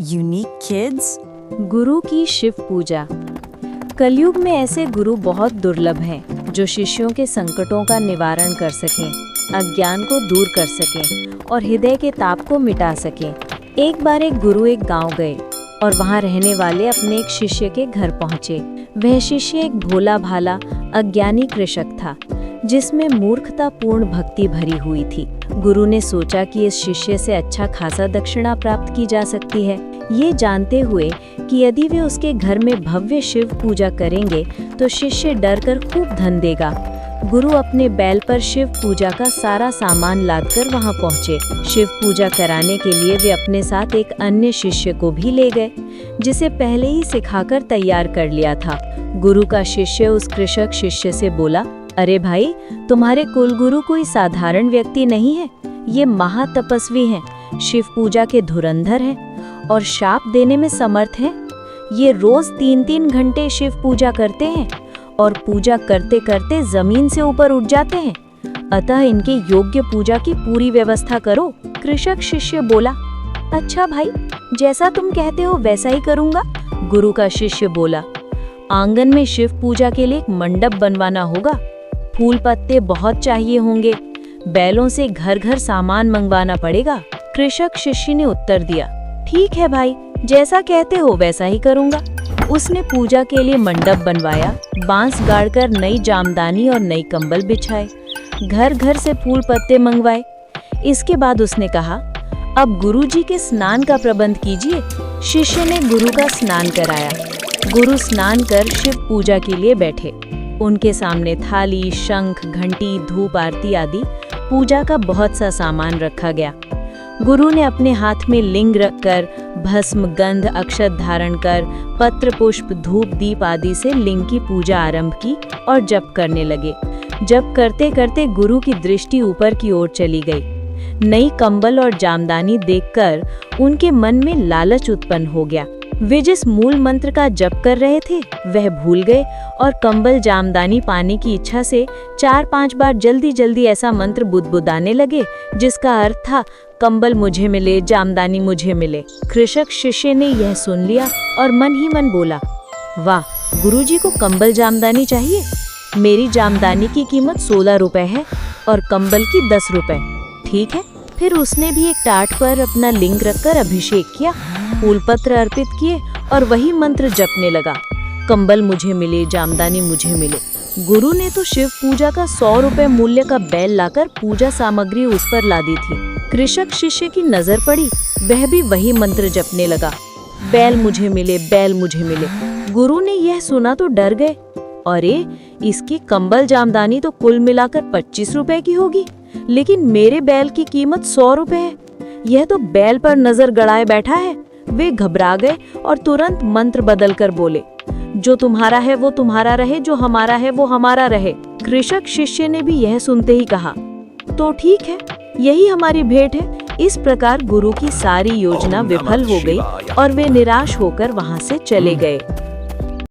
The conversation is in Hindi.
unique kids? गुरु की शिव पूजा। कलयुग में ऐसे गुरु बहुत दुर्लभ हैं जो शिष्यों के संकटों का निवारण कर सकें, अज्ञान को दूर कर सकें और हृदय के ताप को मिटा सकें। एक बार एक गुरु एक गांव गए और वहां रहने वाले अपने एक शिष्य के घर पहुंचे। वह शिष्य एक भोला भाला अज्ञानी कृषक था जिसमें मूर्खतापूर्ण भक्ति भरी हुई थी। गुरु ने सोचा कि इस शिष्य से अच्छा खासा दक्षिणा प्राप्त की जा सकती है, ये जानते हुए कि यदि वे उसके घर में भव्य शिव पूजा करेंगे तो शिष्य डरकर खूब धन देगा। गुरु अपने बैल पर शिव पूजा का सारा सामान लादकर वहां पहुंचे। शिव पूजा कराने के लिए वे अपने साथ एक अन्य शिष्य को भी ले गए जिसे पहले ही सिखाकर तैयार कर लिया था। गुरु का शिष्य उस कृषक शिष्य से बोला, अरे भाई, तुम्हारे कुलगुरु कोई साधारण व्यक्ति नहीं है, ये महातपस्वी हैं, शिव पूजा के धुरंधर हैं और शाप देने में समर्थ हैं। ये रोज 3-3 घंटे शिव पूजा करते हैं और पूजा करते करते जमीन से ऊपर उठ जाते हैं, अतः इनके योग्य पूजा की पूरी व्यवस्था करो। कृषक शिष्य बोला, अच्छा भाई, जैसा तुम कहते हो वैसा ही करूँगा। गुरु का शिष्य बोला, आंगन में शिव पूजा के लिए एक मंडप बनवाना होगा, फूल पत्ते बहुत चाहिए होंगे, बैलों से घर घर सामान मंगवाना पड़ेगा। कृषक शिष्य ने उत्तर दिया, ठीक है भाई, जैसा कहते हो वैसा ही करूँगा। उसने पूजा के लिए मंडप बनवाया, बांस गाड़कर नई जामदानी और नई कंबल बिछाए, घर घर से फूल पत्ते मंगवाए। इसके बाद उसने कहा, अब गुरुजी के स्नान का प्रबंध कीजिए। शिष्य ने गुरु का स्नान कराया। गुरु स्नान कर शिव पूजा के लिए बैठे। उनके सामने थाली, शंख, घंटी, धूप आरती आदि पूजा का बहुत सा सामान रखा गया। गुरु ने अपने हाथ में लिंग रखकर भस्म, गंध, अक्षत धारण कर पत्र, पुष्प, धूप, दीप आदि से लिंग की पूजा आरंभ की और जप करने लगे। जप करते करते गुरु की दृष्टि ऊपर की ओर चली गई। नई कंबल और जामदानी देखकर उनके मन में लालच उत्पन्न हो गया। वे जिस मूल मंत्र का जप कर रहे थे वह भूल गए और कंबल जामदानी पाने की इच्छा से 4-5 बार जल्दी जल्दी ऐसा मंत्र बुदबुदाने लगे जिसका अर्थ था, कंबल मुझे मिले, जामदानी मुझे मिले। कृषक शिष्य ने यह सुन लिया और मन ही मन बोला, वाह, गुरुजी को कंबल जामदानी चाहिए। मेरी जामदानी की कीमत 16 रुपए है और कंबल की 10 रुपए। ठीक है। फिर उसने भी एक टाट पर अपना लिंग रखकर अभिषेक किया, फूल पत्र अर्पित किए और वही मंत्र जपने लगा, कंबल मुझे मिले, जामदानी मुझे मिले। गुरु ने तो शिव पूजा का 100 रुपए मूल्य का बैल लाकर पूजा सामग्री उस पर लादी थी। कृषक शिष्य की नजर पड़ी, वह भी वही मंत्र जपने लगा, बैल मुझे मिले, बैल मुझे मिले। गुरु ने यह सुना तो डर गए, अरे, इसकी कंबल जामदानी तो कुल मिलाकर 25 रुपए की होगी, लेकिन मेरे बैल की कीमत 100 रुपए है। यह तो बैल पर नजर गड़ाए बैठा है। वे घबरा गए और तुरंत मंत्र बदलकर बोले, जो तुम्हारा है वो तुम्हारा रहे, जो हमारा है वो हमारा रहे। कृषक शिष्य ने भी यह सुनते ही कहा, तो ठीक है, यही हमारी भेंट है। इस प्रकार गुरु की सारी योजना विफल हो गई और वे निराश होकर वहां से चले गए।